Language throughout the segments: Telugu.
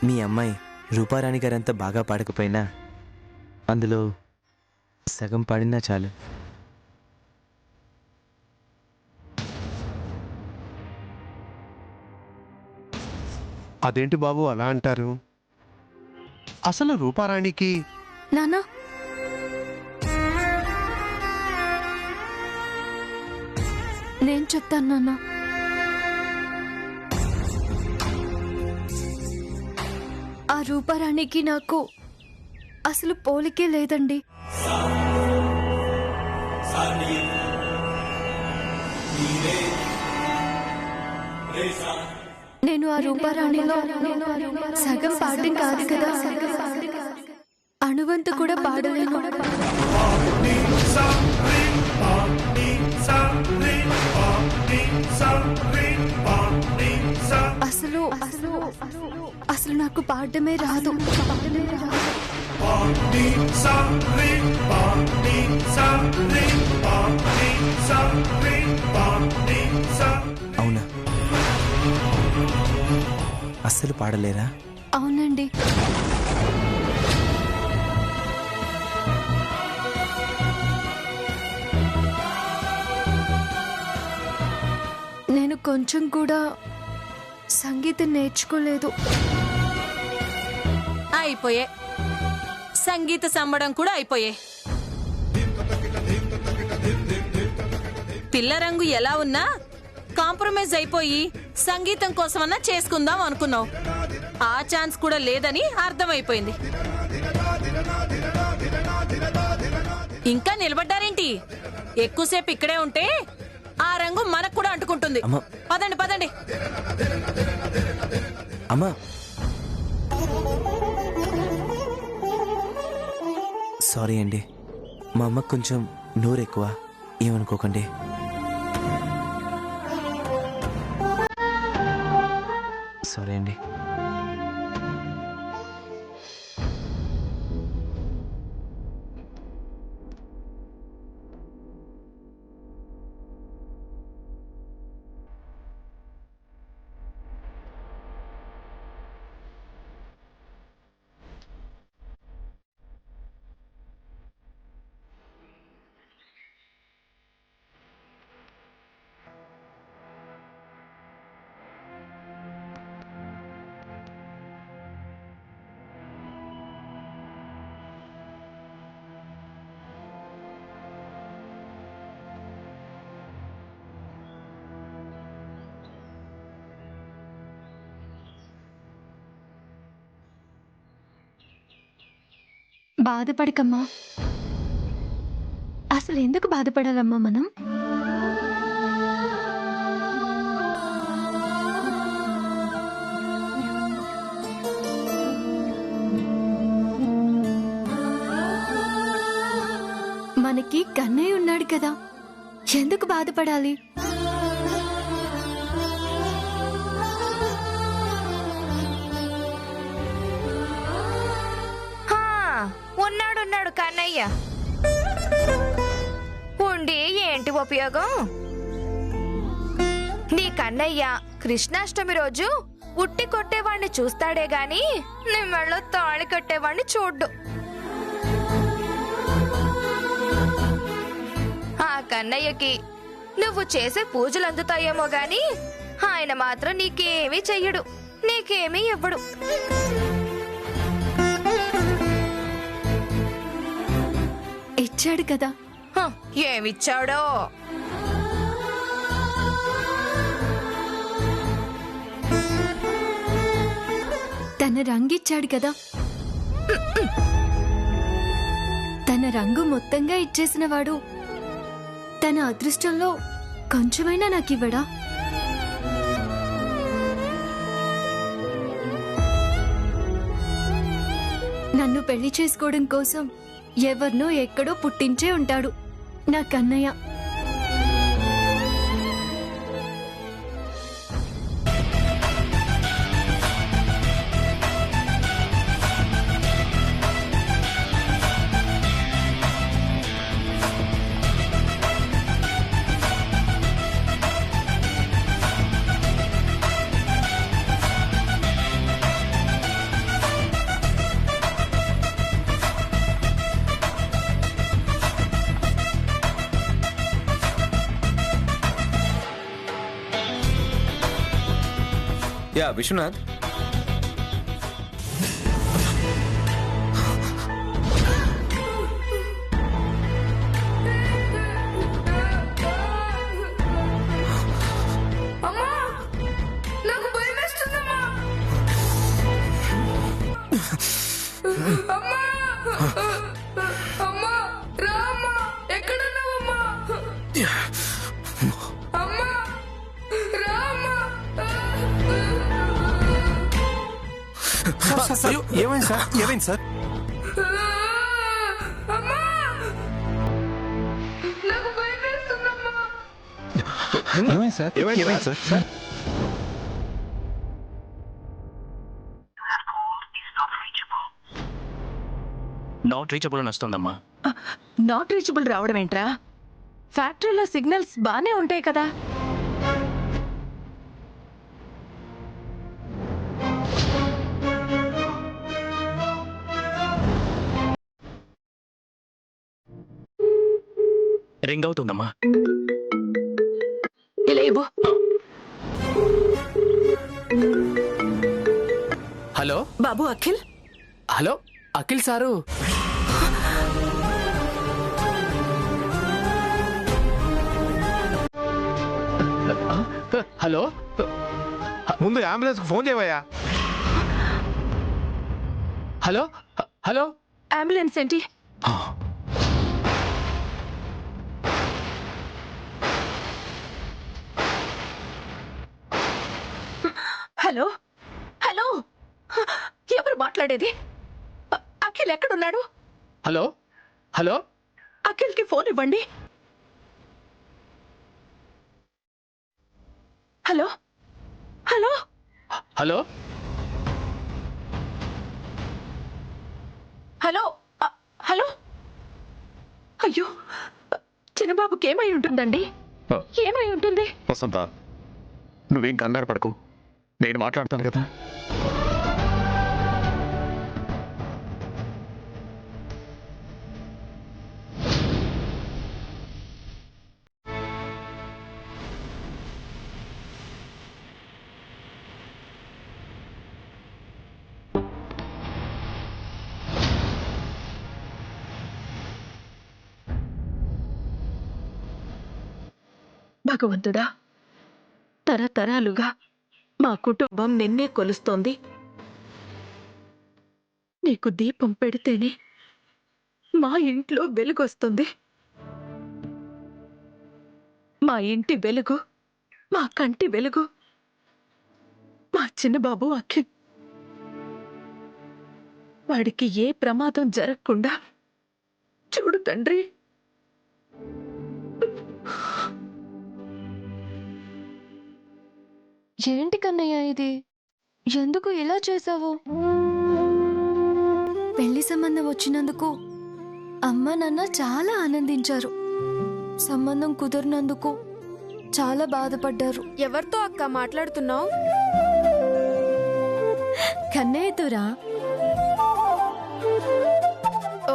మీ అమ్మాయి రూపారాణి గారంతా బాగా పాడకపోయినా అందులో సగం పాడినా చాలు. అదేంటి బాబు అలా అంటారు? అసలు రూపారాణికి నానా నేను చెప్తాను నాన్న. ఆ రూపారాణికి నాకు అసలు పోలికే లేదండి. నేను ఆ రూపారాణిలో సగం పాడడం కాదు కదా, అణువంతు కూడా పాడలేను. అసలు అసలు నాకు పాడడమే రాదు. అవునా? అస్సలు పాడలేరా? అవునండి. నేను కొంచెం కూడా సంగీతం నేర్చుకోలేదు. అయిపోయే సంగీత సంబడం కూడా అయిపోయే. పిల్ల రంగు ఎలా ఉన్నా కాంప్రమైజ్ అయిపోయి సంగీతం కోసమన్నా చేసుకుందాం అనుకున్నావు. ఆ ఛాన్స్ కూడా లేదని అర్థమైపోయింది. ఇంకా నిలబడ్డారేంటి? ఎక్కువసేపు ఇక్కడే ఉంటే ఆ రంగు మనకు కూడా అంటుకుంటుంది. పదండి పదండి. అమ్మా సారీ అండి, మా అమ్మకు కొంచెం నోరు ఎక్కువ, ఏమనుకోకండి. సారీ అండి. బాధపడకమ్మా. అసలు ఎందుకు బాధపడాలమ్మా మనం? మనకి కన్నయ్య ఉన్నాడు కదా, ఎందుకు బాధపడాలి? ఉన్నాడు కన్నయ్య. ఉండి ఏంటి ఉపయోగం? నీ కన్నయ్య కృష్ణాష్టమి రోజు ఉట్టి కొట్టేవాణ్ణి చూస్తాడే గాని నీ మెళ్ళో తాళి కట్టేవాణ్ణి చూడ్డు. ఆ కన్నయ్యకి నువ్వు చేసే పూజలు అందుతాయేమో గాని ఆయన మాత్రం నీకేమీ చెయ్యడు, నీకేమీ ఇవ్వడు. ఇచ్చాడు కదా. ఏమిచ్చాడో? తన రంగిచ్చాడు కదా. తన రంగు మొత్తంగా ఇచ్చేసిన వాడు తన అదృష్టంలో కొంచెమైనా నాకివ్వడా? నన్ను పెళ్లి చేసుకోవడం కోసం ఎవరినో ఎక్కడో పుట్టించే ఉంటాడు నా కన్నయ్య. యా విశ్వనాథ్. నాకు భయం వేస్తుందమ్మా. అమ్మా అమ్మా రామ్మా, ఎక్కడున్నావమ్మా? అమ్మా రామ్మా. ఏమైంది సార్? ఏమైంది సార్? అమ్మా నాకు భయం వేస్తుందమ్మా. ఏమైంది సార్? ఏమైంది సార్? నాట్ రీచబుల్ అని వస్తుందమ్మా. నాట్ రీచబుల్ రావడం ఏంట్రా? ఫ్యాక్టరీలో సిగ్నల్స్ బానే ఉంటాయి కదా. రింగ్ అవుతుందమ్మా. ఇలా ఇవ్వు. హలో బాబు Akhil, hello Akhil sir. Hello ముందు అంబులెన్స్ ఫోన్ చేయవయ్యా. హలో హలో అంబులెన్స్ ఏంటి? హలో హలో, ఎవరు మాట్లాడేది? అఖిల్ ఎక్కడున్నాడు? హలో హలో అఖిల్కి ఫోన్ ఇవ్వండి. Hello hello hello hello hello. అయ్యో, చిన్నబాబుకి ఏమై ఉంటుందండి? ఏమై ఉంటుంది? వసంత, నువ్వేం కంగారు పడకు, నేను మాట్లాడతాను కదా. భగవంతుడా, తరతరాలుగా మా కుటుంబం నిన్నే కొలుస్తోంది. నీకు దీపం పెడితేనే మా ఇంట్లో వెలుగొస్తుంది. మా ఇంటి వెలుగు, మా కంటి వెలుగు మా చిన్నబాబు అఖిల్. వాడికి ఏ ప్రమాదం జరగకుండా చూడు తండ్రి. ఏంటి కన్నయ్య ఇది? ఎందుకు ఇలా చేసావు? పెళ్లి సంబంధం వచ్చినందుకు అమ్మ నాన్న చాలా ఆనందించారు. సంబంధం కుదిరినందుకు చాలా బాధపడ్డారు. ఎవరితో అక్క మాట్లాడుతున్నావు? కన్నయ్యతోరా.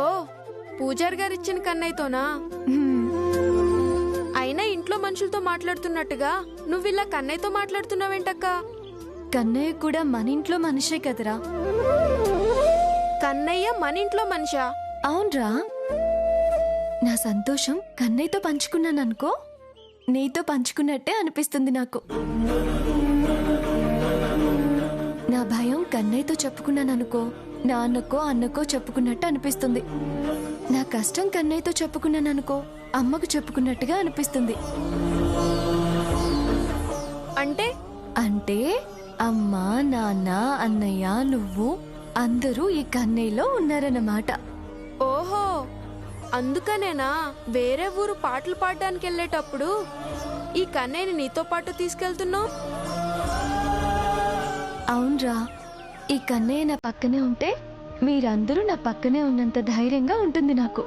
ఓ, పూజారి గారు ఇచ్చిన కన్నయ్యతోనా? అయినా ఇంట్లో మనుషులతో మాట్లాడుతున్నట్టుగా నువ్వు ఇలా కన్నయ్యతో మాట్లాడుతున్నావేంటక్క? కన్నయ్య కూడా మన ఇంట్లో మనిషే కదరా. కన్నయ్య మన ఇంట్లో మనిషా? అవునరా. నా సంతోషం కన్నయ్యతో పంచుకున్నాననుకో, నీతో పంచుకున్నట్టే అనిపిస్తుంది నాకు. నా భయం కన్నయ్యతో చెప్పుకున్నాననుకో, నాన్నకో అన్నకో చెప్పుకున్నట్టు అనిపిస్తుంది. నా కష్టం కన్నయ్యతో చెప్పుకున్నాననుకో, అమ్మకు చెప్పుకున్నట్టుగా అనిపిస్తుంది. అంటే అంటే అమ్మ, నాన్న, అన్నయ్య, నువ్వు అందరూ ఈ కన్నయ్యలో ఉన్నారన్నమాట. ఓహో, అందుకనేనా వేరే ఊరు పాటలు పాడడానికి వెళ్ళేటప్పుడు ఈ కన్నయ్యని నీతో పాటు తీసుకెళ్తున్నావు? అవునరా. ఈ కన్నయ్య నా పక్కనే ఉంటే మీరందరూ నా పక్కనే ఉన్నంత ధైర్యంగా ఉంటుంది నాకు.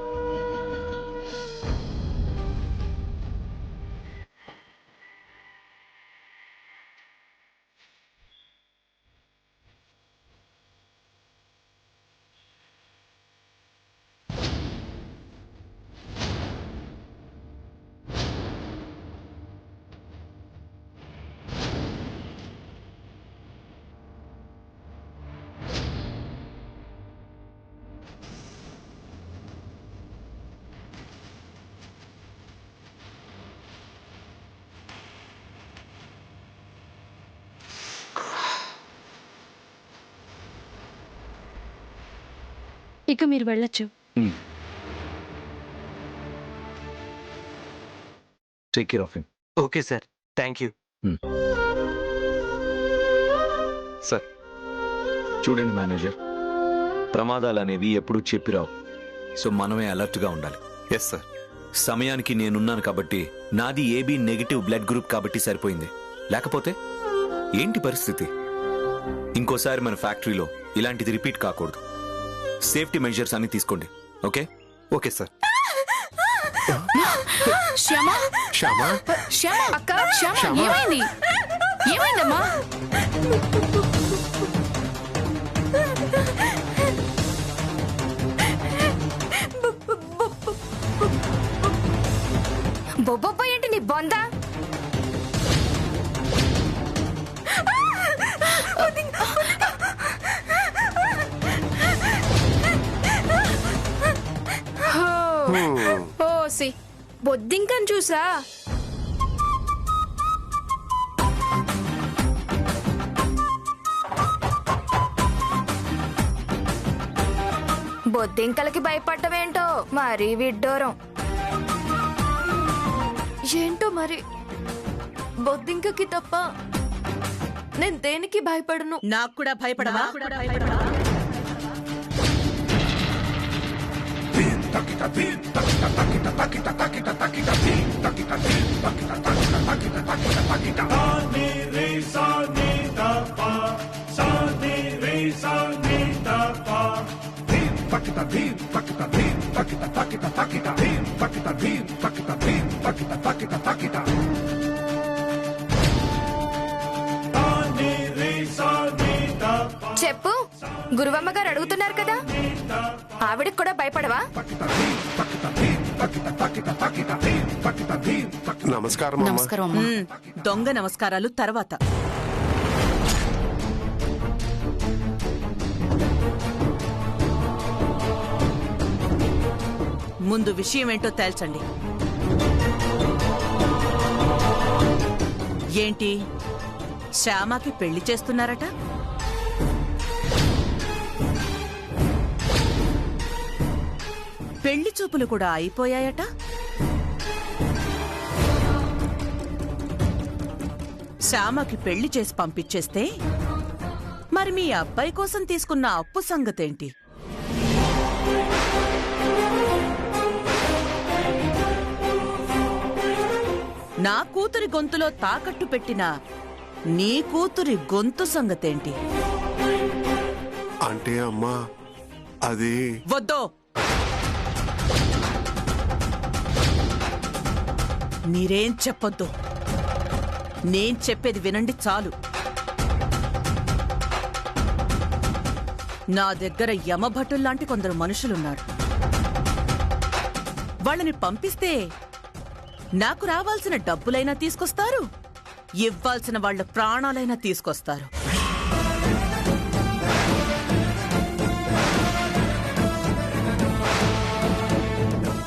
ఇక మీరు వెళ్ళొచ్చు. Take care of him. Okay sir, thank you. Sir చూడండి మేనేజర్, ప్రమాదాలు అనేవి ఎప్పుడూ చెప్పిరావు. సో మనమే అలర్ట్గా ఉండాలి. Yes sir. సమయానికి నేనున్నాను కాబట్టి, నాది ఏబీ నెగిటివ్ బ్లడ్ గ్రూప్ కాబట్టి సరిపోయింది. లేకపోతే ఏంటి పరిస్థితి? ఇంకోసారి మన ఫ్యాక్టరీలో ఇలాంటిది రిపీట్ కాకూడదు. సేఫ్టీ మెజర్స్ అన్ని తీసుకోండి. Okay? Okay sir. Shyama, Shyama, Shyama, అక్క, శ్యామా, ఏమైంది? ఏమైందమ్మా? బొబ్బొబ్బ ఏంటి నీ బొంద? ఓసి బొద్దింకని చూసా? బొద్దింకలకి భయపడటం ఏంటో మరీ విడ్డూరం. ఏంటో మరి, బొద్దింకకి తప్ప నేను దేనికి భయపడను. నాకు కూడా భయపడవా? చెప్పు, గురువమ్మ గారు అడుగుతున్నారు కదా, ఆవిడకి కూడా భయపడవా? నమస్కారం. నమస్కారం అమ్మా. దొంగ నమస్కారాలు తర్వాత. ముందు విషయం ఏంటో తేల్చండి. ఏంటి, శ్యామకి పెళ్లి చేస్తున్నారట? పెళ్లి చూపులు కూడా అయిపోయాయట? శ్యామకి పెళ్లి చేసి పంపించేస్తే మరి మీ అబ్బాయి కోసం తీసుకున్న అప్పు సంగతేంటి? నా కూతురి గొంతులో తాకట్టు పెట్టిన నీ కూతురి గొంతు సంగతేంటి? అంటే అమ్మా, అది వద్దో. మీరేం చెప్పొద్దు. నేను చెప్పేది వినండి చాలు. నా దగ్గర యమభటుల్లాంటి కొందరు మనుషులున్నారు. వాళ్ళని పంపిస్తే నాకు రావాల్సిన డబ్బులైనా తీసుకొస్తారు, ఇవ్వాల్సిన వాళ్ళ ప్రాణాలైనా తీసుకొస్తారు.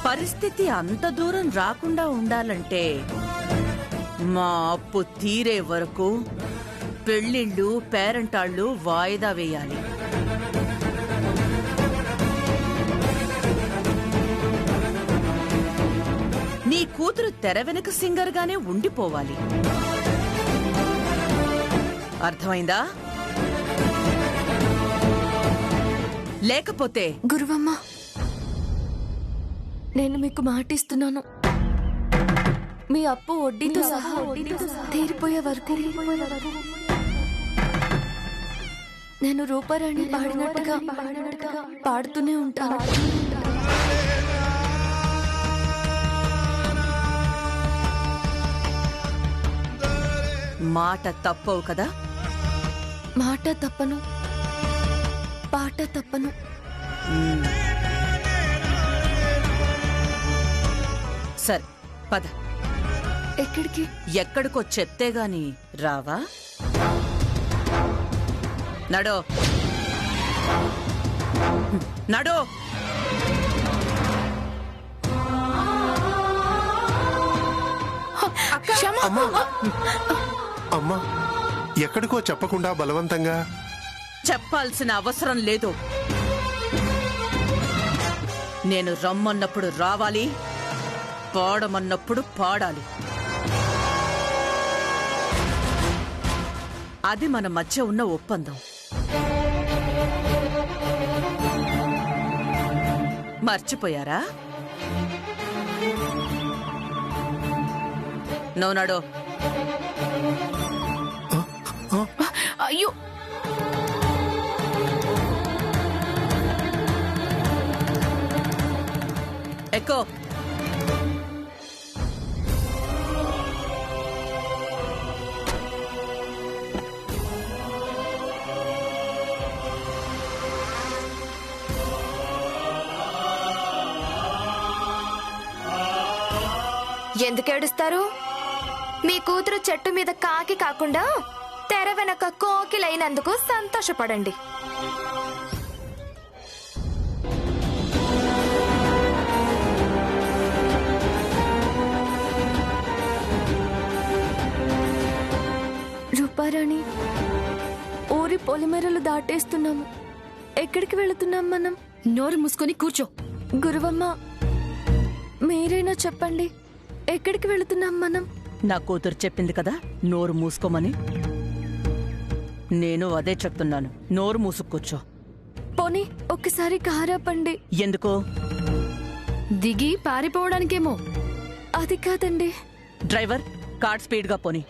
పరిస్థితి అంత దూరం రాకుండా ఉండాలంటే మా అప్పు తీరే వరకు పెళ్లిళ్ళు, పేరంటాళ్ళు వాయిదా వేయాలి. నీ కూతురు తెర వెనుక సింగర్గానే ఉండిపోవాలి. అర్థమైందా? లేకపోతే గురువమ్మ, నేను మీకు మాటిస్తున్నాను, మీ అప్పు వడ్డీతో సహా తీరిపోయే వరకు నేను రూపారాణి పాడినట్టుగా పాడుతూనే ఉంటాను. మాట తప్పవు కదా? మాట తప్పను, పాట తప్పను. సరే పద. ఎక్కడికి? ఎక్కడికో చెప్తే గాని రావా? నడో, నడో. అమ్మా, ఎక్కడికో చెప్పకుండా బలవంతంగా? చెప్పాల్సిన అవసరం లేదు. నేను రమ్మన్నప్పుడు రావాలి, పాడమన్నప్పుడు పాడాలి. అది మన మధ్య ఉన్న ఒప్పందం. మర్చిపోయారా? నోనాడో. అయ్యో ఎక్కు. ఎందుకు ఏడుస్తారు? మీ కూతురు చెట్టు మీద కాకి కాకుండా తెర వెనక కోకిలైనందుకు సంతోషపడండి. రూపారాణి, ఊరి పొలిమేరలు దాటేస్తున్నాము. ఎక్కడికి వెళుతున్నాం మనం? నోరు మూసుకొని కూర్చో. గురువమ్మ, మీరైనా చెప్పండి, ఎక్కడికి వెళుతున్నాం మనం? నా కూతురు చెప్పింది కదా నోరు మూసుకోమని. నేను అదే చెప్తున్నాను, నోరు మూసుకూర్చో. పోనీ ఒక్కసారి కారాపండి. ఎందుకో? దిగి పారిపోవడానికేమో. అది కాదండి. డ్రైవర్, కార్ స్పీడ్గా పోని.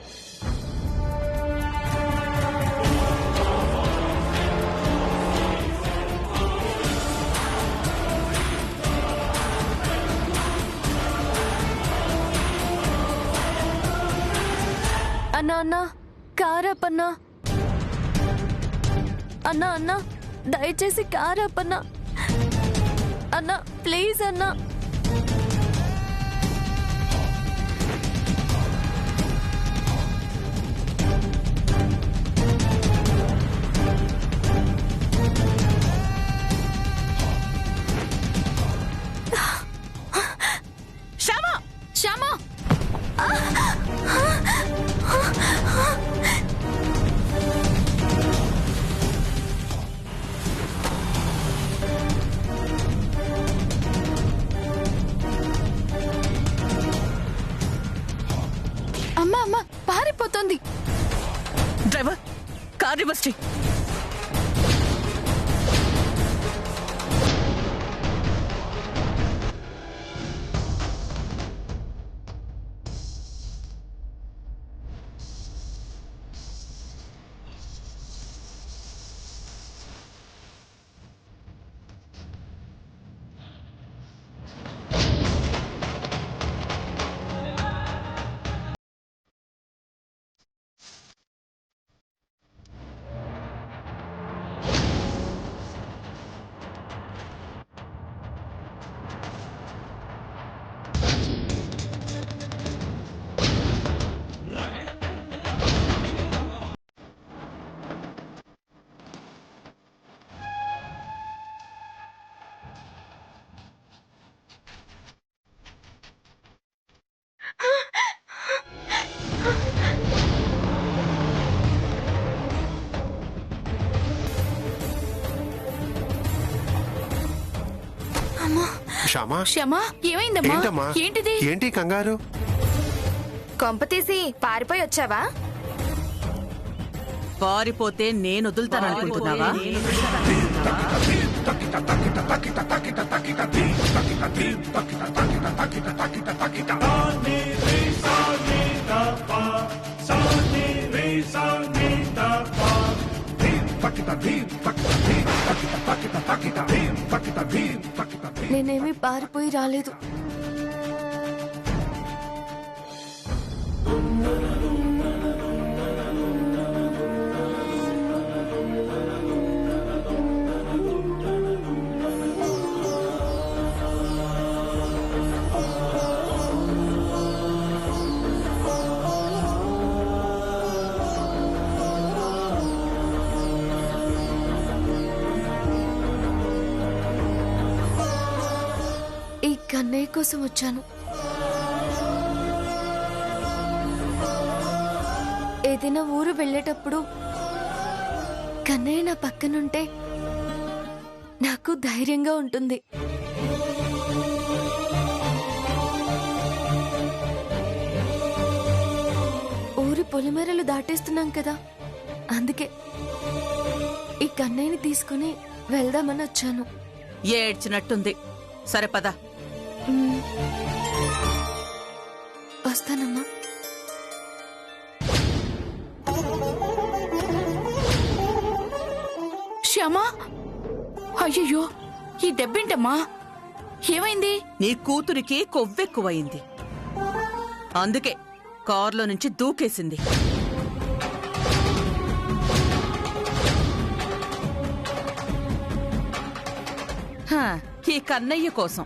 అన్నా అన్నా, కారాపన్నా. అన్నా అన్నా, దయచేసి కారాపన్నా. అన్నా ప్లీజ్ అన్నా. శ్యామ, శ్యామ, అమ్మా అమ్మా, పారిపోతుంది. డ్రైవర్, కార్ రివర్స్ చెయ్. శ్యామా, శ్యామ, ఏమైందమ్మా? ఏంటమ్మా? ఏంటిది? ఏంటి కంగారు? కొంప తీసి పారిపోయి వచ్చావా? పారిపోతే నేను వదులుతాననుకుంటున్నావా? నేనేమీ పారిపోయి రాలేదు. ఈ కన్నయ్య కోసం వచ్చాను. ఏదైనా ఊరు వెళ్ళేటప్పుడు కన్నయ్య నా పక్కనుంటే నాకు ధైర్యంగా ఉంటుంది. పొలిమేరలు దాటేస్తున్నాం కదా, అందుకే ఈ కన్నయ్యని తీసుకుని వెళ్దామని వచ్చాను. ఏడ్చినట్టుంది. సరే పద. వస్తానమ్మా. శ్యామా, అయ్యయ్యో, ఈ దెబ్బేంటమ్మా? ఏమైంది? నీ కూతురికి కొవ్వెక్కువయింది, అందుకే కారులో నుంచి దూకేసింది. హా, ఈ కన్నయ్య కోసం.